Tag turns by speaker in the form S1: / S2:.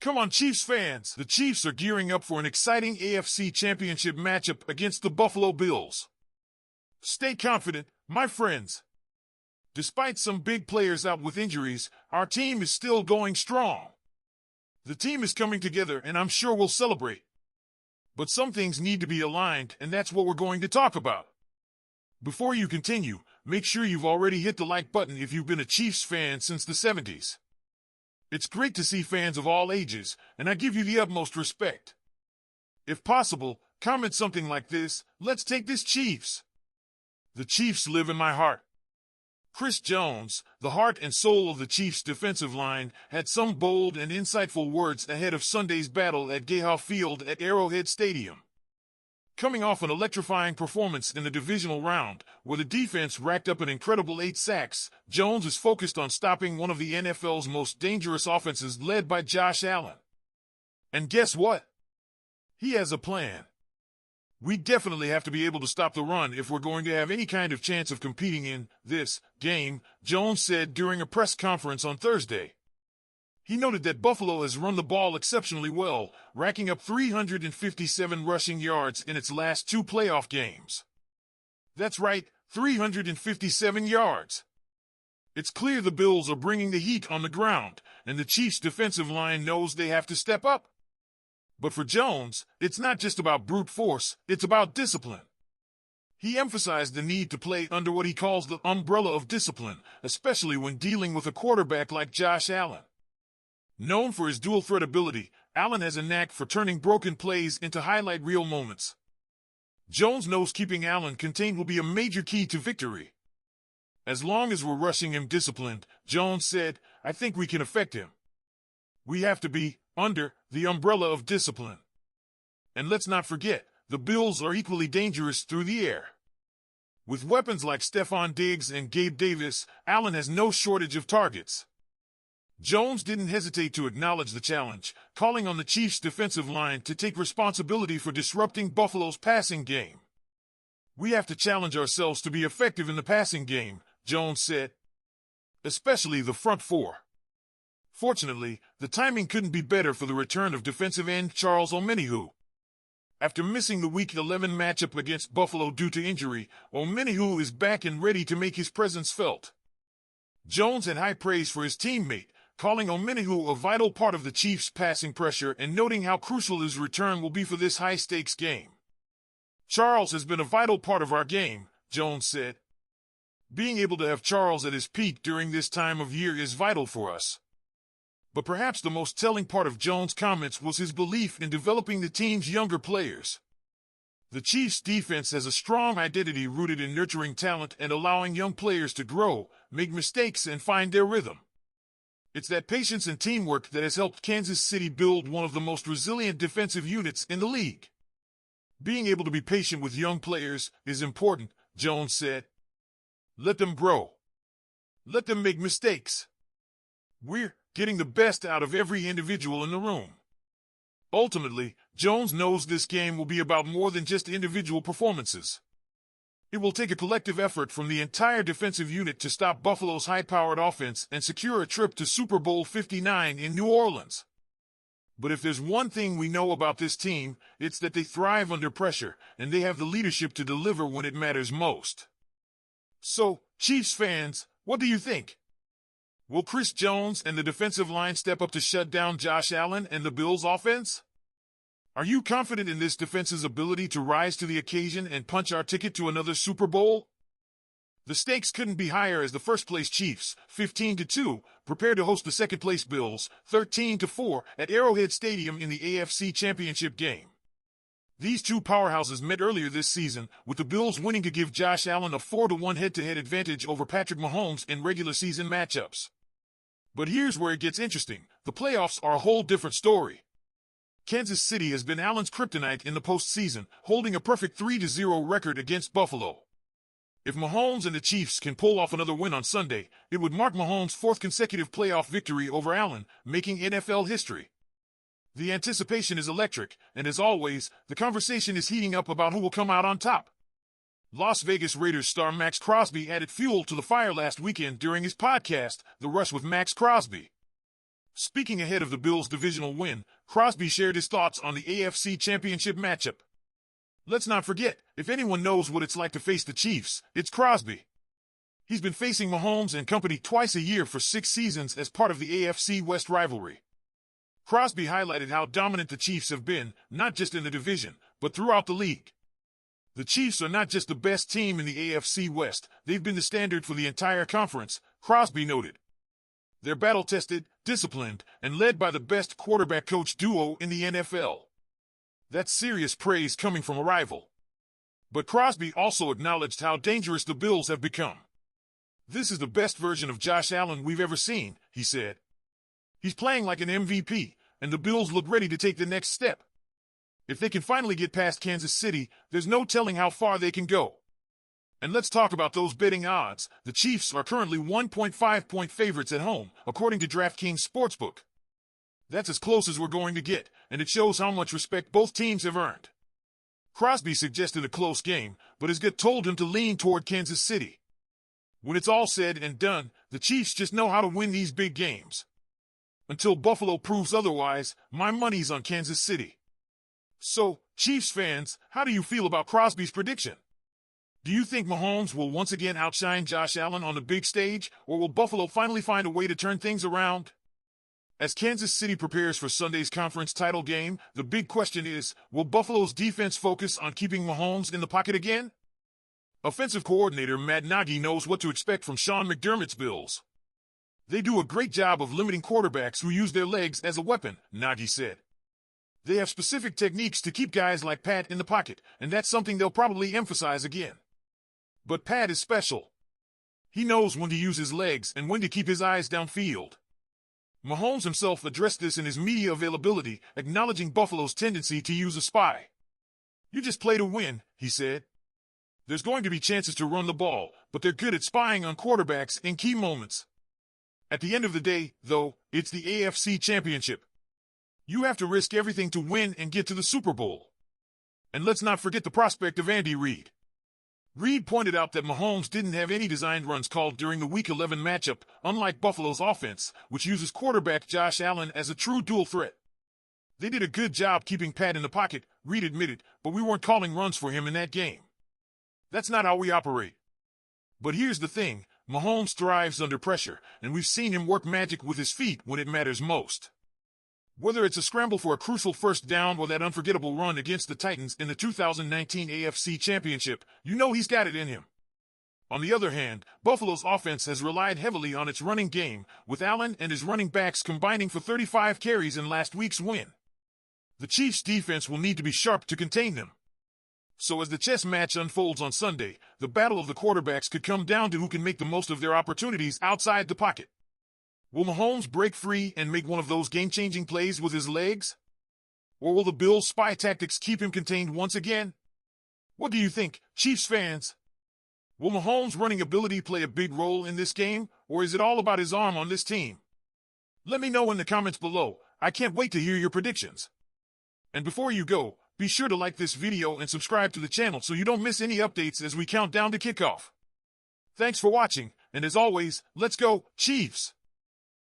S1: Come on, Chiefs fans! The Chiefs are gearing up for an exciting AFC Championship matchup against the Buffalo Bills. Stay confident, my friends. Despite some big players out with injuries, our team is still going strong. The team is coming together, and I'm sure we'll celebrate. But some things need to be aligned, and that's what we're going to talk about. Before you continue, make sure you've already hit the like button if you've been a Chiefs fan since the 70s. It's great to see fans of all ages, and I give you the utmost respect. If possible, comment something like this: "Let's take this Chiefs." The Chiefs live in my heart. Chris Jones, the heart and soul of the Chiefs' defensive line, had some bold and insightful words ahead of Sunday's battle at Gayhawk Field at Arrowhead Stadium. Coming off an electrifying performance in the divisional round, where the defense racked up an incredible 8 sacks, Jones is focused on stopping one of the NFL's most dangerous offenses led by Josh Allen. And guess what? He has a plan. We definitely have to be able to stop the run if we're going to have any kind of chance of competing in this game, Jones said during a press conference on Thursday. He noted that Buffalo has run the ball exceptionally well, racking up 357 rushing yards in its last 2 playoff games. That's right, 357 yards. It's clear the Bills are bringing the heat on the ground, and the Chiefs' defensive line knows they have to step up. But for Jones, it's not just about brute force, it's about discipline. He emphasized the need to play under what he calls the umbrella of discipline, especially when dealing with a quarterback like Josh Allen. Known for his dual-threat ability, Allen has a knack for turning broken plays into highlight reel moments. Jones knows keeping Allen contained will be a major key to victory. As long as we're rushing him disciplined, Jones said, I think we can affect him. We have to be under the umbrella of discipline. And let's not forget, the Bills are equally dangerous through the air. With weapons like Stephon Diggs and Gabe Davis, Allen has no shortage of targets. Jones didn't hesitate to acknowledge the challenge, calling on the Chiefs' defensive line to take responsibility for disrupting Buffalo's passing game. We have to challenge ourselves to be effective in the passing game, Jones said. Especially the front four. Fortunately, the timing couldn't be better for the return of defensive end Charles Omenihu. After missing the Week 11 matchup against Buffalo due to injury, Omenihu is back and ready to make his presence felt. Jones had high praise for his teammate, calling Omenihu a vital part of the Chiefs' passing pressure and noting how crucial his return will be for this high-stakes game. Charles has been a vital part of our game, Jones said. Being able to have Charles at his peak during this time of year is vital for us. But perhaps the most telling part of Jones' comments was his belief in developing the team's younger players. The Chiefs' defense has a strong identity rooted in nurturing talent and allowing young players to grow, make mistakes, and find their rhythm. It's that patience and teamwork that has helped Kansas City build one of the most resilient defensive units in the league. Being able to be patient with young players is important, Jones said. Let them grow. Let them make mistakes. We're getting the best out of every individual in the room. Ultimately, Jones knows this game will be about more than just individual performances. It will take a collective effort from the entire defensive unit to stop Buffalo's high-powered offense and secure a trip to Super Bowl 59 in New Orleans. But if there's one thing we know about this team, it's that they thrive under pressure, and they have the leadership to deliver when it matters most. So, Chiefs fans, what do you think? Will Chris Jones and the defensive line step up to shut down Josh Allen and the Bills' offense? Are you confident in this defense's ability to rise to the occasion and punch our ticket to another Super Bowl? The stakes couldn't be higher as the first-place Chiefs, 15-2, prepare to host the second-place Bills, 13-4, at Arrowhead Stadium in the AFC Championship game. These two powerhouses met earlier this season, with the Bills winning to give Josh Allen a 4-1 head-to-head advantage over Patrick Mahomes in regular season matchups. But here's where it gets interesting. The playoffs are a whole different story. Kansas City has been Allen's kryptonite in the postseason, holding a perfect 3-0 record against Buffalo. If Mahomes and the Chiefs can pull off another win on Sunday, it would mark Mahomes' 4th consecutive playoff victory over Allen, making NFL history. The anticipation is electric, and as always, the conversation is heating up about who will come out on top. Las Vegas Raiders star Max Crosby added fuel to the fire last weekend during his podcast, The Rush with Max Crosby. Speaking ahead of the Bills' divisional win, Crosby shared his thoughts on the AFC Championship matchup. Let's not forget, if anyone knows what it's like to face the Chiefs, it's Crosby. He's been facing Mahomes and company twice a year for 6 seasons as part of the AFC West rivalry. Crosby highlighted how dominant the Chiefs have been, not just in the division, but throughout the league. The Chiefs are not just the best team in the AFC West, they've been the standard for the entire conference, Crosby noted. They're battle-tested, disciplined, and led by the best quarterback-coach duo in the NFL. That's serious praise coming from a rival. But Crosby also acknowledged how dangerous the Bills have become. This is the best version of Josh Allen we've ever seen, he said. He's playing like an MVP, and the Bills look ready to take the next step. If they can finally get past Kansas City, there's no telling how far they can go. And let's talk about those betting odds. The Chiefs are currently 1.5-point favorites at home, according to DraftKings Sportsbook. That's as close as we're going to get, and it shows how much respect both teams have earned. Crosby suggested a close game, but his gut told him to lean toward Kansas City. When it's all said and done, the Chiefs just know how to win these big games. Until Buffalo proves otherwise, my money's on Kansas City. So, Chiefs fans, how do you feel about Crosby's prediction? Do you think Mahomes will once again outshine Josh Allen on the big stage, or will Buffalo finally find a way to turn things around? As Kansas City prepares for Sunday's conference title game, the big question is, will Buffalo's defense focus on keeping Mahomes in the pocket again? Offensive coordinator Matt Nagy knows what to expect from Sean McDermott's Bills. They do a great job of limiting quarterbacks who use their legs as a weapon, Nagy said. They have specific techniques to keep guys like Pat in the pocket, and that's something they'll probably emphasize again. But Pat is special. He knows when to use his legs and when to keep his eyes downfield. Mahomes himself addressed this in his media availability, acknowledging Buffalo's tendency to use a spy. You just play to win, he said. There's going to be chances to run the ball, but they're good at spying on quarterbacks in key moments. At the end of the day, though, it's the AFC Championship. You have to risk everything to win and get to the Super Bowl. And let's not forget the prospect of Andy Reid. Reid pointed out that Mahomes didn't have any designed runs called during the Week 11 matchup, unlike Buffalo's offense, which uses quarterback Josh Allen as a true dual threat. They did a good job keeping Pat in the pocket, Reid admitted, but we weren't calling runs for him in that game. That's not how we operate. But here's the thing, Mahomes thrives under pressure, and we've seen him work magic with his feet when it matters most. Whether it's a scramble for a crucial first down or that unforgettable run against the Titans in the 2019 AFC Championship, you know he's got it in him. On the other hand, Buffalo's offense has relied heavily on its running game, with Allen and his running backs combining for 35 carries in last week's win. The Chiefs' defense will need to be sharp to contain them. So as the chess match unfolds on Sunday, the battle of the quarterbacks could come down to who can make the most of their opportunities outside the pocket. Will Mahomes break free and make one of those game-changing plays with his legs? Or will the Bills' spy tactics keep him contained once again? What do you think, Chiefs fans? Will Mahomes' running ability play a big role in this game, or is it all about his arm on this team? Let me know in the comments below. I can't wait to hear your predictions. And before you go, be sure to like this video and subscribe to the channel so you don't miss any updates as we count down to kickoff. Thanks for watching, and as always, let's go, Chiefs!